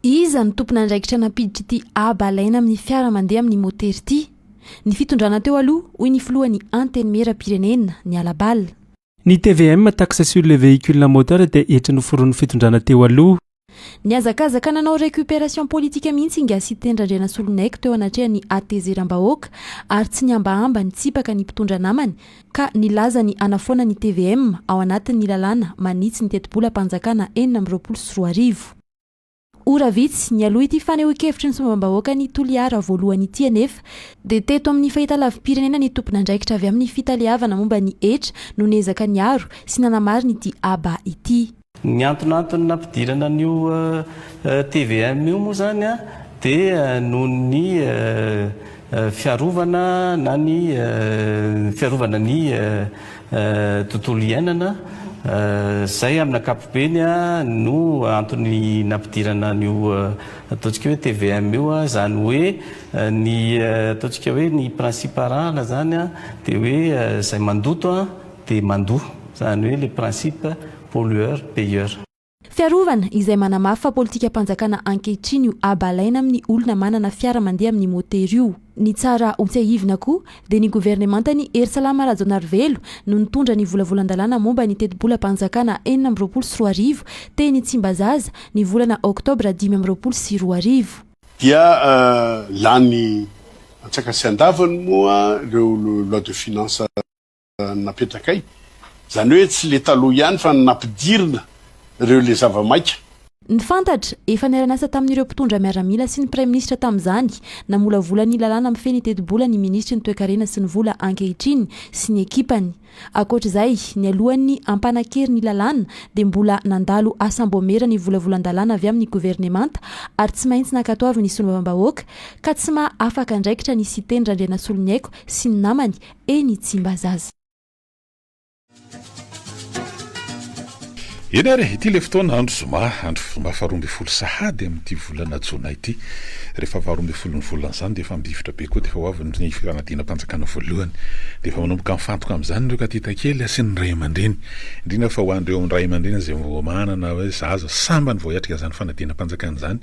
Iza ny tompona andraikitra nampiditra ity abalaina amin'ny fiara mandeha amin'ny motera ity? Ny fitondrana teo aloha hoy ny filohan'ny antenimieram-pirenena ny Alabal. Ny TVM taxe sur les véhicules moteur dia etra noforon'ny fitondrana teo aloha. Ny azakazaka nanao récupération politique mihitsy inga sy tendran-drena Solonaiky teo anatrehan'ny atezeram-bahoaka ary tsy niambaamba ny tsipaka ny mpitondra namany ka nilaza ny anafoana ny TVM ao anatin'ny lalàna manitsy ny teti-bola mpanjakana 424. Ora vitsy ny aloha ity fanehoan-kevitry ny sombam-bahoaka ny Toliara voalohany ity anefa dia teto amin'ny fahitalavim-pirenena ny tompon'andraikitra avy amin'ny fitaliavana momba ny hetra no niezaka ny aro sy nanamariny ity aba ity. Ny antonantony nampidirana an'io TVM io moa zany a dia noho ny fiarovana na ny fiarovana ny tontolo iainana zay amin'ny ankapobeny a no antony nampidirana an'io ataontsika hoe TVM io a zany hoe ny ataontsika hoe ny principe arahana zany a dia hoe zay mandoto a dia mandoa zany hoe le principe pollueur payeur. Fiarovana izay manamafy fa politika mpanjakana ankehitriny io abalaina amin'ny olona manana fiara mandeha amin'ny motera io. Ny tsara ontsahivina koa dia ny governementany Ersalama Rajonarvelo no nitondra ny volavolan-dalàna momba ny teti-bola mpanjakana 424 teny Tsimbazaza ny volana Oktobra 2024. Dia lany antsakasy andavany moa ireo loi de finance napetrakay. Zany hoe tsy le taloha ihany fa nampidirina ireo le zava-maika. Ny fantatra efa niara-nasa tamin'ireo mpitondra miaramila sy ny praiminisitra tamin'izany namolavola ny lalàna amin'ny feny teti-bola ny ministry ny toe-karena sy ny vola ankehitriny sy ny ekipany. Ankoatr'izay ny alohan'ny ampanakery ny lalàna dia mbola nandalo asambomera ny volavolan-dalàna avy amin'ny governemanta ary tsy maintsy nankatoavy ny sombam-bahoaka ka tsy afaka andraikitra ny sitendran-drena Solonaiky sy ny namany eny Tsimbazaza. Eny ary ity le fotoana andro zoma faharoa ambin'ny folo sahady amin'ity volana jona ity. Rehefa faharoa ambin'ny folon'ny volana zany dia efa midifotra be koa dia efa hoavy ny fanadina mpanjakana voalohany dia efa manomboka mifantoka amin'izany ireo katita kely sy ny ray aman-dreny indrindra fa ho an'ireo amin'ny ray aman-dreny izay manana hoe zaza sambany vao hiatrika zany fanadina mpanjakana zany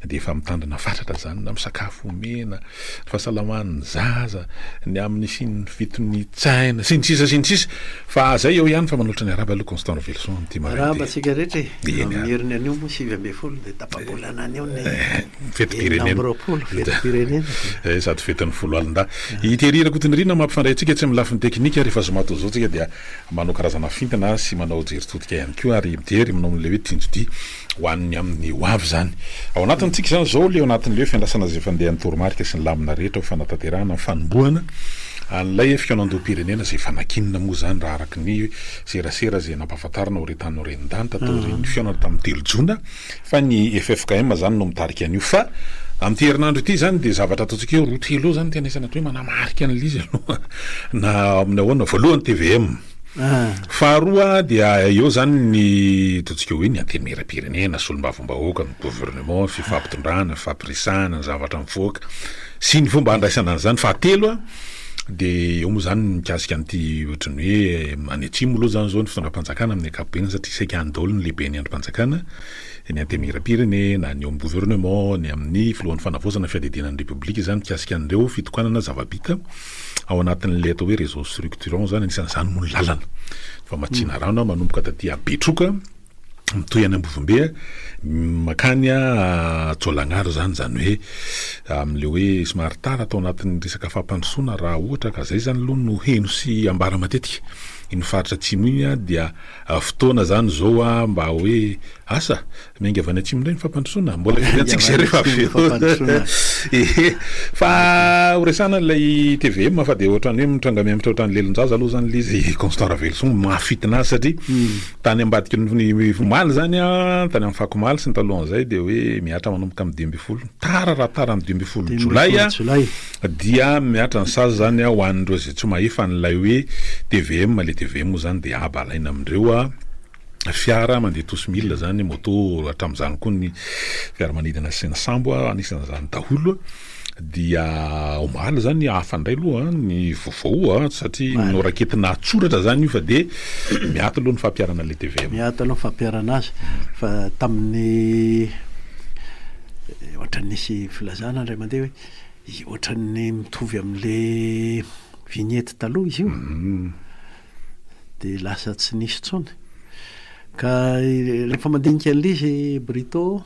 dia efa mitandrina fatratra zany na misakafo omena ny fahasalaman'ny zaza ny amin'ny sy ny fitony tsaina sy ny sisa fa zay eo ihany fa manoatra ny araba aloha Constant Velson amin'ity araba tsika rehetra amin'ny herin'ny anio moa 7 dia tapabolana anio ny fety-pirenena sady fetin'ny folo alin-da iterirako tinirina mampifandray antsika tsy amin'ny lafiny teknika rehefa zomato zao tsika dia manao karazana fintana sy manao jery-totika ihany koa ary mijery manao amin'ilay hoe tinjodi hoan'ny amin'ny hoavy zany ao anatintsika zany zao le ao anatin'le hoe fiandrasana zay fandehan'ny toromarika sy ny lamina rehetra ho fanatanterahana fanombohana an'ilay fianan-doam-pirenena zay fanakinina moa zany raha araky ny serasera zay nampahafantarana ho retan'ny renidanta tao ny fiainana tamin'ny 3 jona fa ny FFKM zany no mitarika an'io fa amin'ity herinandro ity zany dia zavatra ataontsika eo roa telo zany tena isana hoe manamarika an'il'izy aloha na amin'ny ahoana voalohany TVM faharoa dia eo zany ny ataontsika hoe ny antenimieram-pirenena solom-bavombahoaka ny gouvernement fifampitondrana fifampirisana ny zavatra mivoaka sy ny fomba andraisana an'izany fahatelo dia eo moa zany mikasika an'ity ohatrany hoe any atsimo aloha zany zao ny fitondram-panjakana amin'ny ankapobeny satria saika andolo ny lehibe ny androm-panjakana ny antenimieram-pirenena ny eo amin'ny gouvernement ny amin'ny filohan'ny fanavozana fiadidinan'ny republika zany mikasika an'ireo fitokanana zava-bita ao anatin'le atao hoe réseau structurant zany anisan'izany moa ny lalana fa matsina rano manomboka taty Betroka mitoy any Ambovombe makany Tsolagnaro zany hoe amin'le hoe somary tara atao anatin'ny resaka fampandrosoana raha ohatra ka zay zany aloha no heno sy ambara matetika iny faritra atsimo iny dia fotoana zany zao mba hoe asa miainga avy any atsimo indray ny fampandrosoana mbola fitantsika zay rehefa fa horesana ilay TVM fa dia ohatrany hoe mitranga miamitra ohatrany lelonjaza aloha zany l'izy Constant Velson mahafitina satria tany ambadika ny fomaly zany tany amin'ny fakomaly sy ny talohan'izay dia hoe miatra manomboka amin'ny 12 tara amin'ny 12 Jolay dia miatra ny sazy zany ho an'ireo zay tsy mahefa n'ilay hoe TVM le TVM zany dia abalaina amin'ireo fiara mandeha tosmille zany moto hatramin'izany koa ny fiaramanidina sy ny sambo anisan'izany daholo dia omaly zany afandray aloha ny vaovao satria noraketina atsoratra zany io fa dia miato aloha ny fampiarana le TVM miato aloha ny fampiarana azy fa tamin'ny ohatra nisy filazana ndray mandeha hoe ohatran'ny mitovy amin'le vignety taloha izy io de lasa tsy nisy tsony ka rehefa mandinika an'le izy Brito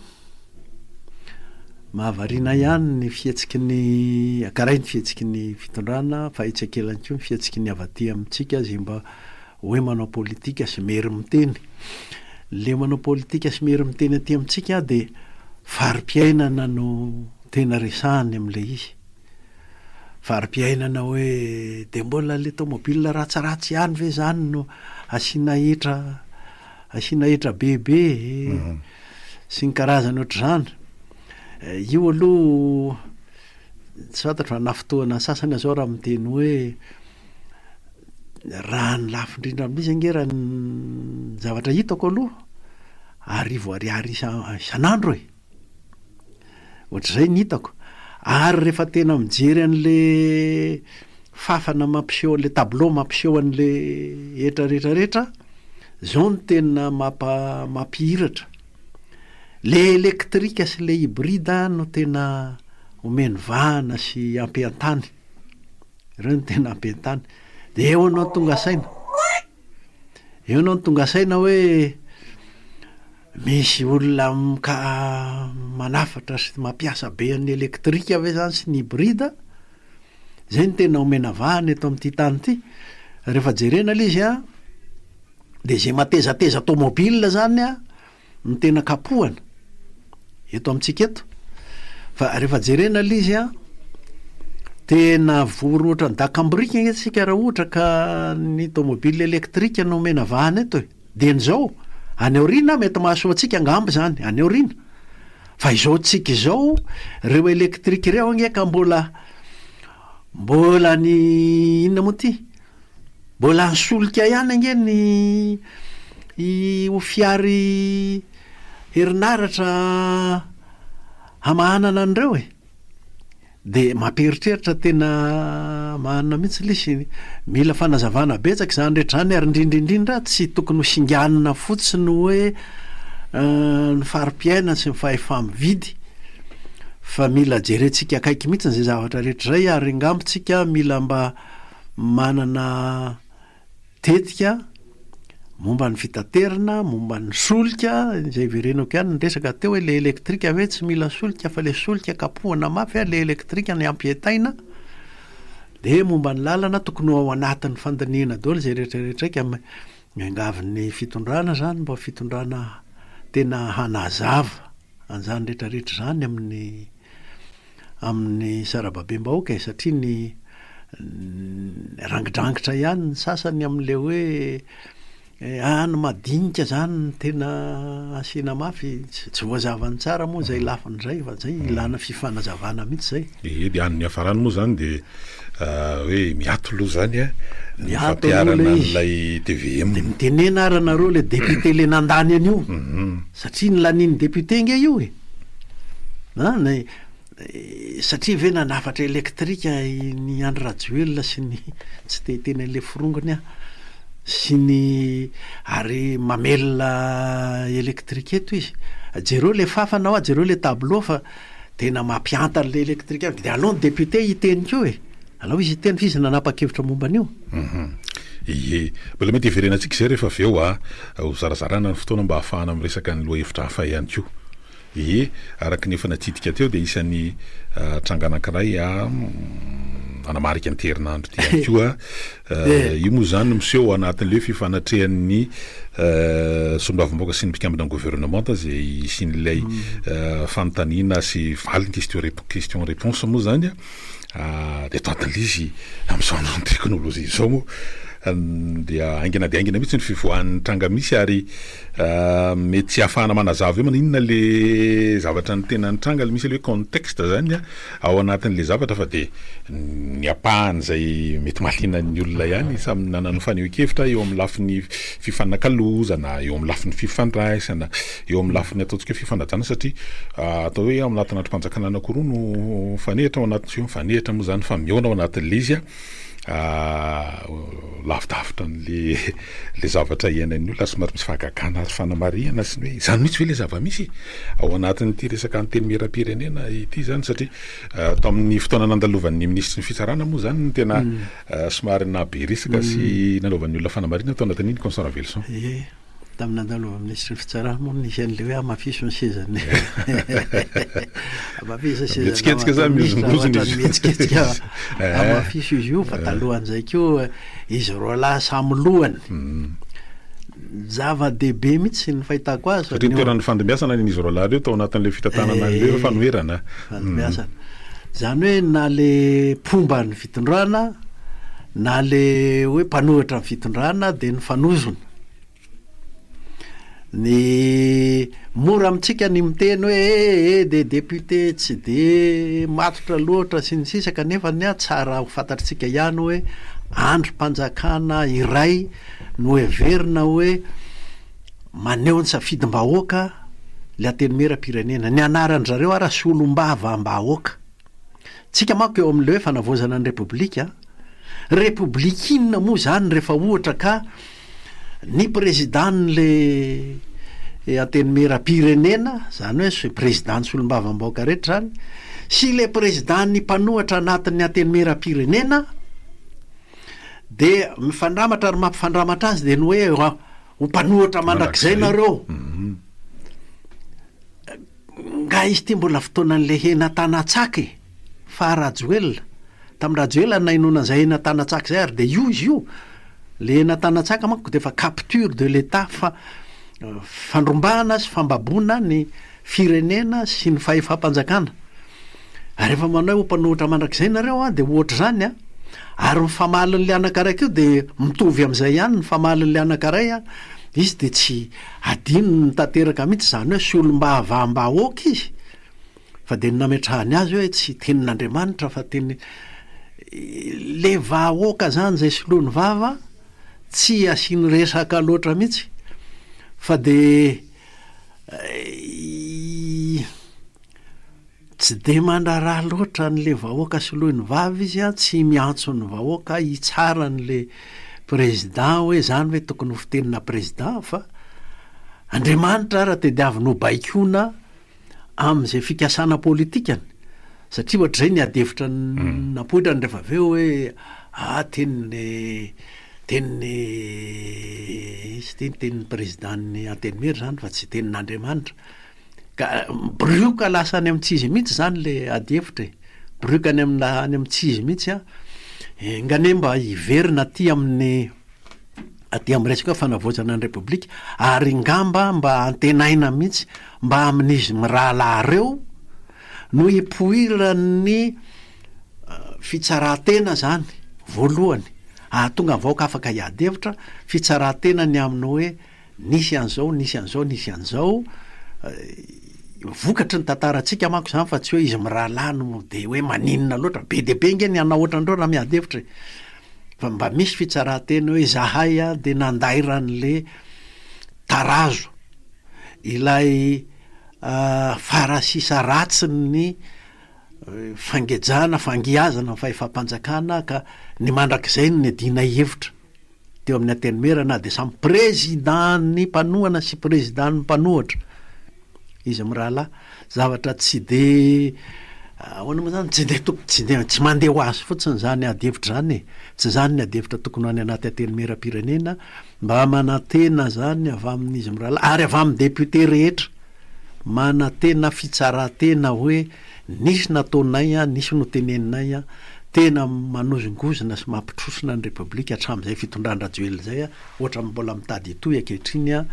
mahavariana ihany ny fihetsiky ny akaray ny fihetsiky ny fitondrana fa itsy akelany koa ny fihetsiky ny avaty amintsika zy mba hoe manao politika sy mery miteny le manao politika sy mery miteny aty amintsika de fari-piainana no tena resahany am'le izy fari-piainana hoe de mbola le tomobile ratsiratsy ihany ve zany no asina hetra bebe sy ny karazany ohatr'izany io aloha tsy fantatro nafotoana sasany zao raha miteny hoe raha ny lafo indrindra amin'izy angera ny zavatra hitako aloha arivo ariary isan'andro ohatr'izay ny hitako ary rehefa tena mijery an'le fafana mampiseho an'le tableau mampiseho an'le hetra rehetrarehetra zao ny tena mampihiratra le elektrika sy le hybrida no tena omeny vahana sy ampiantany ireo no tena ampiantany de eo anao tonga saina hoe misy olona ka manafatra sy mampiasa be an'ny elektrika ve zany sy ny hybrida zay ny tena omena vahana eto amin'ity tany ity rehefa jerena le izy de zay matezateza tomobile zany no tena kapohana eto amintsika eto fa rehefa jerena le izy tena vory ohatra ny dakambrika tsika raha ohatra ka ny tomobile elektrika no omena vahana eto de n'izao any aorina mety mahasoa atsika angamby zany any aorina fa izao tsika izao reo elektrika ireo angeka mbola ny inona moa ty mbola ny solika ihany ange ny fiary herinaratra hamahanana an'ireo de mamperitreritra tena mahanana mihitsy le sy mila fanazavana betsaka zany rehetra zany ary indrindraindrindra tsy tokony ho singanina fotsiny hoe ny fari-piaina sy ny fahefamividy fa mila jerentsika akaiky mihitsy zay zavatra rehetra zay ary ngambontsika mila mba manana tetika momba ny fitaterina momba ny solika zay verenako ihany nyresaka teo hoe le elektrika ve tsy mila solika fa le solika kapohana mafy le elektrika ny ampietaina de momba ny lalana tokony ao anatin'ny fandaniana daholo zay rehetrarehetraika miangavin'ny fitondrana zany mba fitondrana tena hanazava an'izany rehetrarehetra zany amin'ny sarababem-bahoaka satria ny rangidrangitra ihany ny sasany amin'le hoe ny madinika zany tena asiana mafy tsy voazavany tsara moa zay lafin'izay fa zay ilana fifanazavana mihitsy zay de an'ny hafarany moa zany de hoe miato loha zany fampiarana n'lay TVM de mitenena ara nareo le député le nandany an'io satria ny laniny député nge io satria ve nanafatra elektrika ny andro rajoelona sy ny tsy teteny an'le firongony sy ny ary mamelona elektrika eto izy jereo le fafana jereo le tableau fa tena mampiantany le elektrika de alony député hiteny keo alao izy hiteny fa izy nanapa-kevitra momba an'io mbola mety hiverenantsika zay rehefa avy eo ho zarazarana ny fotoana mba hahafahana miresaka ny loha hevitra hafa ihany ko araky ny efa natidika teo de isan'ny tranga anankiray anamarika ny terinandro ty ihany koa io moa zany miseho anatin'le fifanatrehan'ny sondoavim-boaka sy ny mpikambina gouvernement zay sin'ilay fanontaniana sy valiny question réponse moa zany de toatan'le izy am'izao andro ny teknôlôzia zao moa dia aingina de aingina mihitsy ny fivoahan'ny tranga misy ary mety tsy hahafahana manazava hoe inona le zavatra ny tena ny tranga misy le hoe contexte zany ao anatin'le zavatra fa de ny apahany zay mety mahalinan'ny olona ihany samy nanano faneho-kevitra eo amin'ny lafin'ny fifanakalozana eo amin'ny lafin'ny fifandraisana eo amin'ny lafin'ny ataontsika hoe fifanajana satria atao hoe ao anatin'ny androm-panjakana anankiroa no fanehitra ao anatin'ny fanehitra moa zany fa miona ao anatin'le izy lavidavitra nle zavatra iainan'ny olona somary misy fahagagana ary fanamariana sy ny hoe zany mihitsy hoe le zava-misy ao anatin'ity resaka anteny meram-pirenena ity zany satria atao amin'ny fotoana nandalovan'ny ministry ny fitsarana moa zany tena somary nabe resaka sy nanaovan'ny olona fanamariana atao anatin'iny constant Ravelson tamin'andalova ministry ny fitsarana moa nisy an'le hoe amafiso ny sezany amafiso sezamihetsiketika zany mihetsiketika amafiso izy io fa talohan'izay keo izy roa lahy samy lohany zava-dehibe mihitsy ny fahitako azy satria ny toeran'ny fandimbiasana n'izy roa lahy reo tao anatin'le fitantanana le fanoherana fandimbiasana zany hoe na le pomba ny fitondrana na le hoe mpanohitra ny fitondrana de ny fanozony ny mora amitsika ny miteny hoe de député tsy de matotra loatra sy ny sisa kanefa ny tsara ho fantatritsika ihany hoe androm-panjakana iray no heverina hoe maneho ny safidim-bahoaka le ateny meram-pirenena ny anaran zareo ara sy olom-bava-mbahoaka tsika manko eo amin'le hoe fanavozana ny repoblika repoblika inona moa zany rehefa ohatra ka ny présidentle ateny meram-pirenena zany hoe président sy olom-bava-mbahoaka rehetra zany sy le président ny mpanohatra anatin'ny ateny meram-pirenena de mifandramatra ary mampifandramatra azy de ny hoe ho mpanohatra mandrakizay nareo nga izy ty mbola fotoanan'le hena tanatsaka fa rajoelona tamin'ny rajoelona nainonan'izay hena tanatsaka zay ary de io izy io le hena tanatsaka manko de fa capture de l'état fa fandrombahana sy fambaboana ny firenena sy ny fahefam-panjakana rehefa manao ho mpanohitra mandrakizay nareo de ohatra zany ary mifamalin'le anankiray io de mitovy am'izay ihany ny famalin'le anankiray izy de tsy adino ny tanteraka mihitsy zany hoe sy olom-bava-mbahoaka izy fa de ny nametrahany azy hoe tsy tenin'Andriamanitra fa teny le vahoaka zany zay soloany vava tsy asiany resaka loatra mihitsy fa de tsy de mandraraha loatra n'le vahoaka soloany vava izy tsy miantso ny vahoaka hitsara n'le président hoe zany hoe tokony ho fitenina président fa Andriamanitra raha tediaviny ho baikona am'izay fikasana politikany satria ohatr' zay ny adevitra napoitrany rehefa aveo hoe tenin'ny présidentny antenimera zany fa tsy tenin'Andriamanitra ka brioka lasa any amin'ny tsizy mihitsy zany le adevitra brioka any amin'ny tsizy mihitsy ngane mba hiverina aty amin'ny resaka hoe fanavozana ny repoblika ary ngamba mba antenaina mihitsy mba amin'izy mirahalahyreo no hipoiran'ny fitsarantena zany voalohany tonga vahoaka afaka hiadevitra fitsarantena ny aminy hoe nisy an'izao nisy an'izao nisy an'izao vokatry ny tantaratsika manko zany fa tsy hoe izy mirahalah no de hoe maninona loatra be de be nge ny ana ohatran'ireo raha miadevitra fa mba misy fitsarantena hoe zahay de nandairan'le tarazo ilay farasisa ratsy ny fangejana fangiazana fahefam-panjakana ka ny mandrakizay ny adina hevitra teo amin'ny antenimera na de samy président ny mpanohana sy président ny mpanohatra izy am'rahala zavatra tsy de ahoana moa zany tsy mandeha ho azy fotsiny zany adevitra zany tsy zany ny adevitra tokony any anaty antenimera-pirenena mba manantena zany avy amin'izy mirahala ary avy amin'ny député rehetra manantena fitsarantena hoe nisy nataonay nisy noteneninay tena manozongozona sy mampitrosona ny repoblika hatram'izay fitondran-drajoely zay ohatra mbola mitady itoy ankehitriny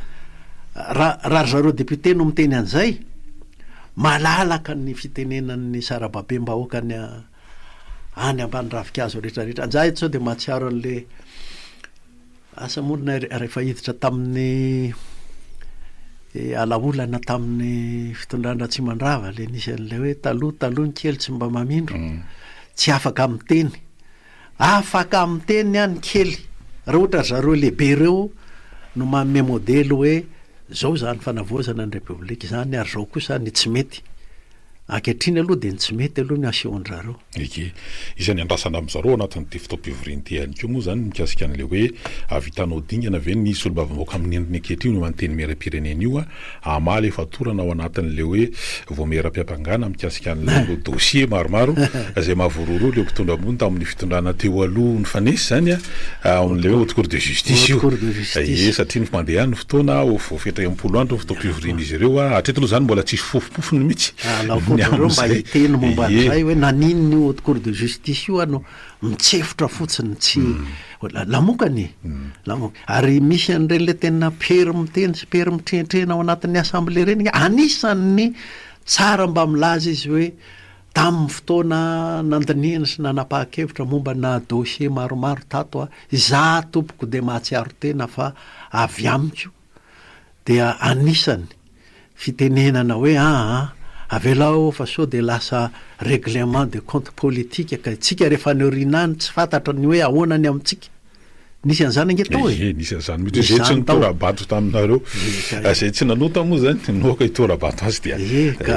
raha zareo député no miteny an'izay malalaka ny fitenenan'ny sarababe-mbahoaka any ambany ravikazo rehetrarehetra anjay sao de mahatsiaro an'le asa monina rehefa hiditra tamin'ny alaolana tamin'ny fitondran-dratsimandrava le nisy an'le hoe taloha ny kely tsy mba mamindro tsy afaka miteny afaka miteny any kely raha ohatra zareo lehibe reo no manome modely hoe zao zany fanavozana ny repoblika zany ary zao kosa ny tsy mety ankehitriny aloha de tsy mety aloha ny aseondrareo eke isan'ny andrasana amin'zareo anatin'ity fitaom-pivoriny any ko moa zany mikasika an'le hoe avitanao dingana ve nisy olo bavavoaka amin'ny endriny ankehitriny no manteny miara-pirenena io amaly efa torana ao anatin'le hoe voamera-piampangana mikasika an'le dossier maromaro zay mahavororo le mpitondra ambony tamin'ny fitondrana teo aloha ny fanesy zany amin'le hoe haute cour de justice io satria mandeha ny fotoana fetram-polo andro ny fitaom-pivoriny izy ireo hatreto aloha zany mbola tsisy fofopofony mihitsy reo mba hiteny momba an'izay hoe naninony haute cour de justice io ano mitsefotra fotsiny tsy lamokany ary misy an'ireny le tena pery miteny sy pery mitrehitrehina ao anatin'ny assemblée reny anisan'ny tsara mba milaza izy hoe tamin'ny fotoana nandiniana sy nanapa-kevitra momba na dossier maromaro tato za tompoko de mahatsiaro tena fa avy amiko dia anisany fitenenana hoe avelao fa sao de lasa règlement de compte politique ka tsika rehefa neorinany tsy fantatra ny hoe ahoanany amintsika nisy an'izany angetao nisy an'izany mihitsy zay tsy nitorabato taminareo zay tsy nanota moa zany noaka hitorabato azy dia ka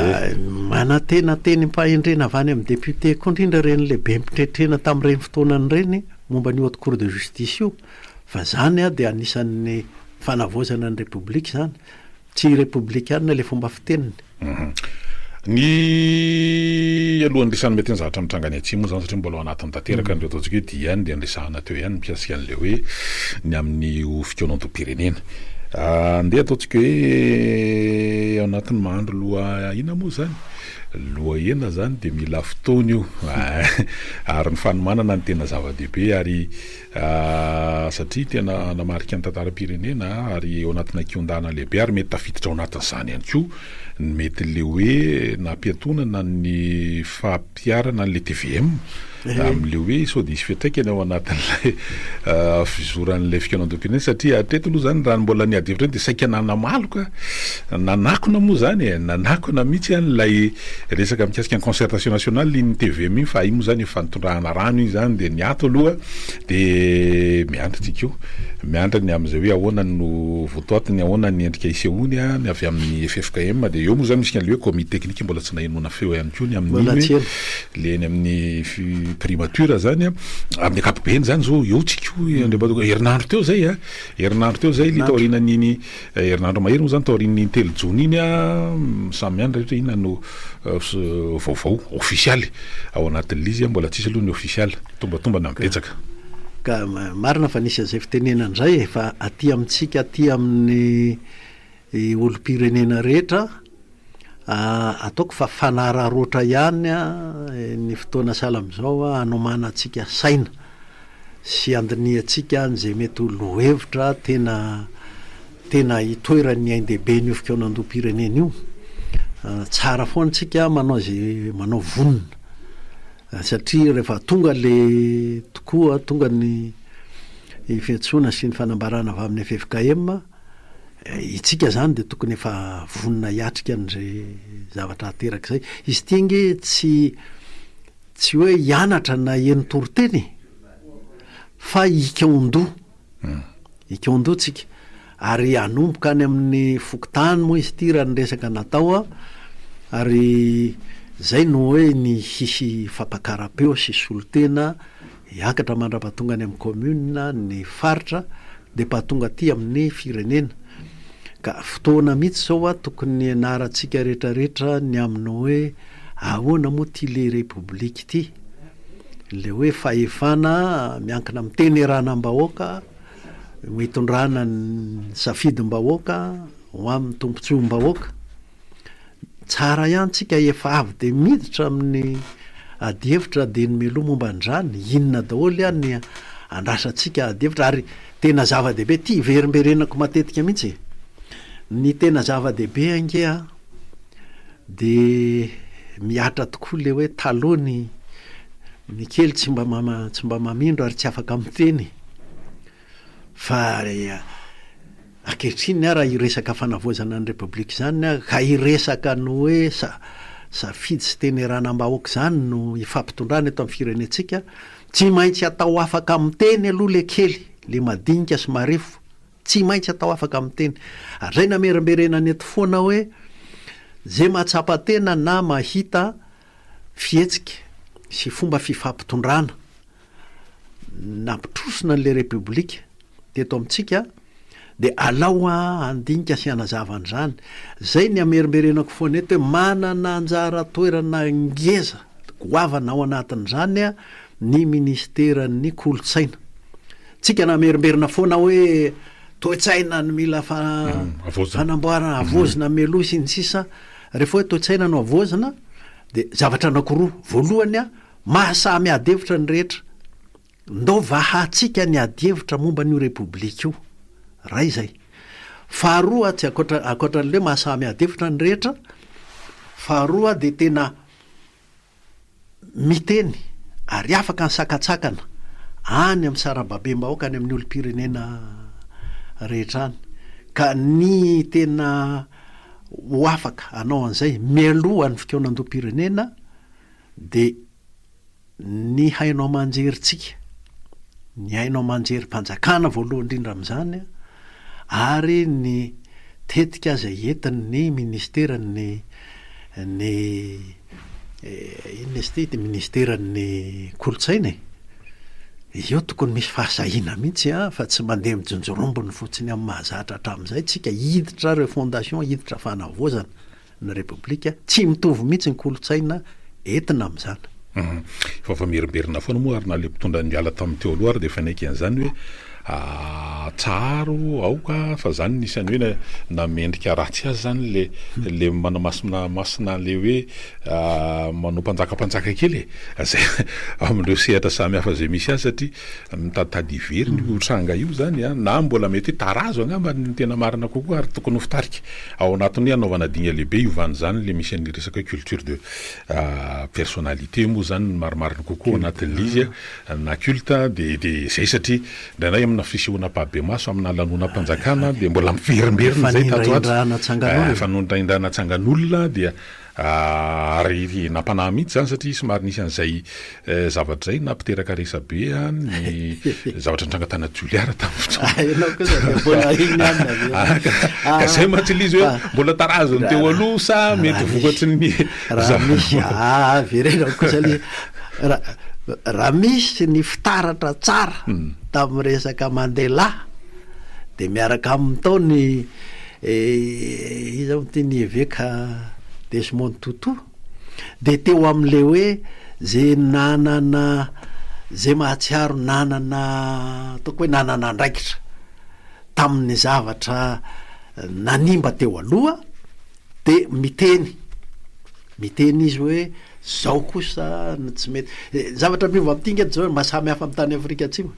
manatena teny mpahendrena avy any amin'ny député koa indrindra reny le be mpitrehtrena tamin'ireny fotoanany reny momba ny haute cour de justice io fa zany de anisan'ny fanavozana ny république zany tsy républicaine le fomba fiteniny ny alohan'ny resany mety ny zavatra mitrangany atsy moa zany satria mbola ao anatin'ny tanteraka nireo ataontsika hoe diany de anresahana teo ihany mpiasika an'le hoe ny amin'ny fikaonantom-pirenena andeha ataontsika hoe ao anatin'ny mahandro loha ina moa zany loha ena zany de mila fotoana io ary ny fanomanana ny tena zava-dehibe ary satria tena namarika ny tantaram-pirenena ary ao anatina kiondana lehibe ary mety tafiditra ao anatin'izany ihany koa mety le hoe nampiatonana ny fampiarana an'le TVM am'le hoe sao de isy fiatraikany ao anatin'lay fizoran'lay fikaonantom-pirenena satria hatreto aloha zany raha mbola ny adevitra de saika nanamaloka nanakona moa zany nanakona mihitsy an'lay resaka mikasika ny concertation nationale iny TVM iny fa iny moa zany efa nitondrahana rano iny zany de niato aloha de miandratsika io miandrany am'izay hoe ahoana no votoatiny ahoana ny endrika isehoany ny avy amin'ny FFKM de eo moa zany misy an'le hoe comité technique mbola tsy nahenona feo ihany koa ny amin'ny le ny amin'ny primature zany amin'ny akapobeny zany zao eo tsika herinandro teo zay herinandro teo zay le taorinan'iny herinandro mahery moa zany taorin'iny telo jona iny samy andra rehetra ina no vaovao officialy ao anatin'le izy mbola tsisy aloha ny officialy tombatomba na mipetsaka ka marina fa nisy an'izay fitenenan'izay fa aty amintsika aty amin'ny olo-pirenena rehetra ataoko fa fanararoatra ihany ny fotoana sala am'izao anomana atsika saina sy andiniatsika n'izay mety olo hevitra tena hitoeran'ny ain-dehibe ny fikaonandom-pirenena io tsara foana tsika manao zay manao vonona satria rehefa tonga le tokoa tonga ny fiantsoana sy ny fanambarana avy amin'ny FFKM itsika zany de tokony efa vonona hiatrika an'izay zavatra ateraka zay izy tingy tsy hoe hianatra na eny toroteny fa ikaondo tsika ary anomboka any amin'ny fokotany moa izy ty raha ny resaka natao ary zay no hoe ny hisy fampakaram-peo sy solotena hiakatra mandra-pahatonga any amin'ny commune ny faritra de pahatonga aty amin'ny firenena ka fotoana mihitsy zao tokony anaratsika rehetrarehetra ny amin'ny hoe ahoana moa ty le république ty le hoe fahefana miankina amin'ny teneranam-bahoaka hitondrana ny safidim-bahoaka ho amin'ny tompontsoam-bahoaka tsara ihany tsika efa avy de miditra amin'ny adihevitra de ny meloa momba an'izany inona daholo any andrasatsika adihevitra ary tena zava-dehibe ty verimberenako matetika mihitsy ny tena zava-dehibe angea de miatra tokoa le hoe taloha ny kely tsy mba mamindro ary tsy afaka miteny fa akehitriny raha iresaka fanavozana ny république zany ka iresaka no hoe safidy sy teneranam-bahoaka zany no ifampitondrana eto amin'ny firenetsika tsy maintsy atao afaka miteny aloha le kely le madinika sy marefo tsy maintsy atao afaka miteny ary zay namerimberena ny eto foana hoe zay mahatsapatena na mahita fihetsika sy fomba fifampitondrana nampitrosona n'le republika teto amintsika de alao andinika sy anazavan'zany zay ny amerimberenako foana eto hoe manana anjara toerana ngeza goavana ao anatin'zany ny ministeran'ny kolotsaina tsika namerimberina foana hoe toe-tsaina ny mila fanamboarana avozina melosy ny sisa rehefa hoe toe-tsaina no avozina de zavatra anakoroa voalohany mahasamy adevitra ny rehetra ndao vahatsika ny adevitra momba n'io republika io ray zay faharoa tsy akoatran'le hoe mahasamy adevitra ny rehetra faharoa de tena miteny ary afaka ny sakatsakana any amin'ny sarababe-mbahoaka any amin'ny olo-pirenena rehetra any ka ny tena ho afaka anao an'izay mialoha ny fikaonandom-pirenena de ny hainao manjeritsika ny hainao manjery mpanjakana voalohany indrindra amin'izany ary ny tetika zay entiny ministerany ministeran'ny kolotsaina io tokony misy fahasahina mihitsy fa tsy mandeha mijonjorombony fotsiny amin'ny mahazatra hatramin'izay tsika hiditra re fondation hiditra fanavozana ny republika tsy mitovy mihitsy ny kolotsaina entina amin'izany fa merimberina foana moa ary na le mpitondra ndiala tamin'ny teo aloha ary de fanaiky an'izany hoe tsaro aoka fa zany nisany hoe na mendrika ratsy azy zany le manamasina le hoe manao mpanjaka kely zay amin'ireo sehatra samy hafa zay misy azy satria mitaditady iveriny io tranga io zany na mbola mety hoe tarazo angamba ny tena marina kokoa ary tokony ho fitarika ao anatiny anaovana digna lehibe iovany zany le misy an'ny resaka culture de personnalité moa zany marimariny kokoa anatin'ny izy na culte de zay satria ndrainay na fisiona pabe maso amina lanona mpanjakana de mbola miverimberina zay fanondraindrana tsangan'olona dia ary nampanahy mihitsy zany satria somary nisy an'izay zavatra zay nampiteraka resabe ny zavatra nitrangatana Juliara tamin'ka zay matsily izy hoe mbola tarazony teo aloha sa mety vokatry ny raha misy ny fitaratra tsara tamin'ny resaka Mandela de miaraka amin'ny taony iza teny eveka Desmond Tutu de teo amin'le hoe zay nanana zay mahatsiaro nanana toko hoe nanana andraikitra tamin'ny zavatra nanimba teo aloha de miteny izy hoe zao kosa tsy mety zavatra miova amin'tinga zao mahasamy hafa amin'ny tany Afrika Atsimo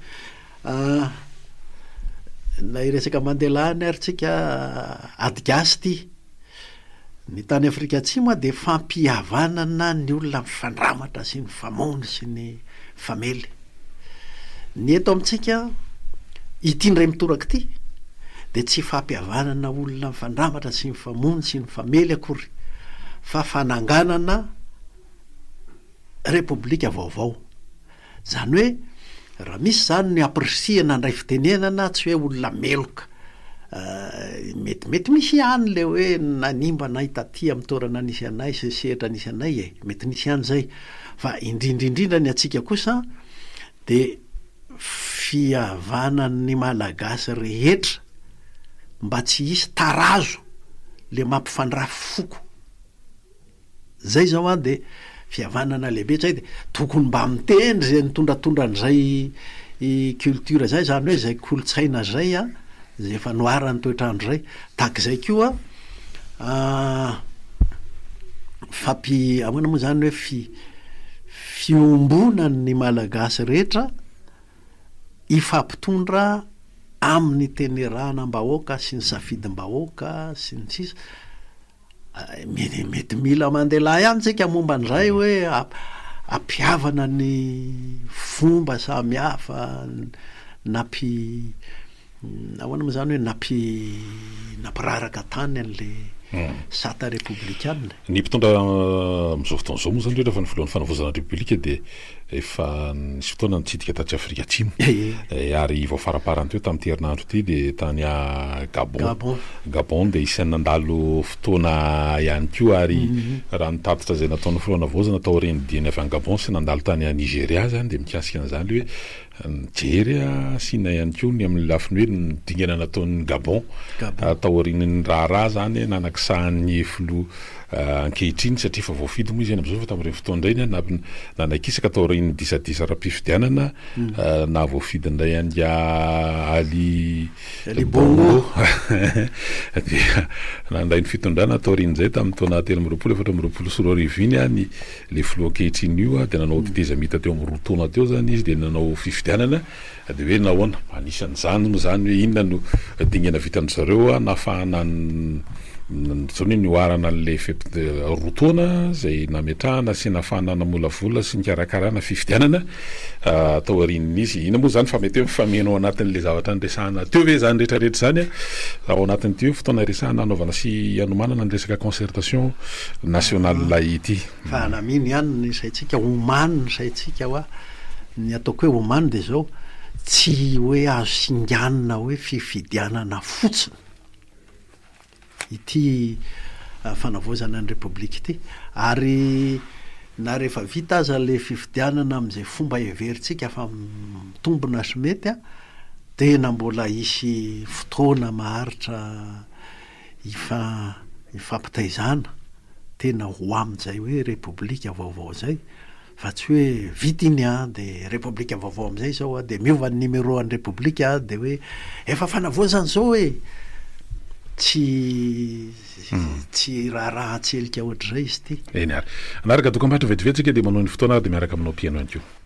na iresaka Mandela any ary tsika adigasy ty ny tany Afrika Atsimo de fampihavanana ny olona mifandramatra sy ny famony sy ny famely ny eto amintsika itindray mitoraka ty de tsy fampihavanana olona mifandramatra sy ny famony sy ny famely akory fa fananganana republika vaovao zany hoe raha misy zany ny apresiana andray fitenenana tsy hoe olona meloka mety misy ihany le hoe nanimba na hitaty amin'ny toerana nisy anay sehatra nisy anay mety nisy ihany zay fa indrindrindrindra ny atsika kosa de fihavanan'ny malagasy rehetra mba tsy hisy tarazo le mampifandrafy foko zay zao de fihavanana lehibe zay de tokony mba mitendry zay nitondratondranyzay culture zay zany hoe zay kolotsaina zay zay efa noarany toetrandro zay takizay koa amoana moa zany hoe fiombonany malagasy rehetra ifampitondra amin'ny teneranam-bahoaka sy ny safidim-bahoaka sy ny sisa mety mila Mandela ihany tsika momba an'izay hoe ampihavana ny fomba samy hafa ahoana moa zany hoe nampiraraka tany an'le sata républicaine. Ny mpitondra am'izao fotoan'izao moa zany rehefa fa ny voalohan'ny fanavozana republika dia efa nisy fotoana nitsidika taty Afrika Atsimo ary vao faraparany teo tamin'ity herinandro ity dia tany Gabon dia isan'ny nandalo fotoana ihany koa ary raha nitatitra zay nataon'ny fanavozana tao aoriany avy any Gabon sy nandalo tany Nigeria zany dia mikasika an'izany hoe Nigeria sina ihany koa ny amin'ny lafiny hoe nidingana nataon'ny Gabon tao aorian'ny raharaha zany nanakisahany filoha ankehitriny satria fa voafidy moa izy any am'izao fa tamin'ireny fotoana indray nanakisaka tao aorian'ny disadisa ra-pifidianana na voafidy indray anga Ali Bongo dia nandray ny fitondrana tao aorian'izay tamin'ny taona 2024 iny le filoha ankehitriny io dia nanao diteza mita teo amin'ny roa taona teo zany izy dia nanao fifidianana dia hoe nahoana anisan'izany moa zany hoe inona no dingana vitan'zareo nafahana zany ny oarana le rotoana zay nametrahana sy nafahana namolavola sy nikarakarana fifidianana tao aorian'izy ina moa zany fa mety hoe mifameno anatin'le zavatra nyresahana teo hoe zany rehetrarehetra zany ao anatin'ity hoe fotoana resahana anaovana sy anomanana ny resaka concertation nationale ity fa namino ihany ny saitsika omany ny saitsika hoa ny ataoko hoe omany dia zao tsy hoe azo singanina hoe fifidianana fotsiny ity fanavozana ny république ity ary na rehefa vita aza le fifidianana amin'izay fomba everitsika fa mitombona sy mety tena mbola isy fotoana maharitra ifampitaizana tena ho amin'izay hoe république vaovao zay fa tsy hoe vita iny dia république vaovao amin'izay zao dia miova ny numéro an'ny république dia hoe efa fanavozana zao hoe tsy raha tselika ohatr'izay izy ity eny ary anaraka dokam-baitra vetivetsika dia manao ny fotoana ary dia miaraka aminao piano ihany koa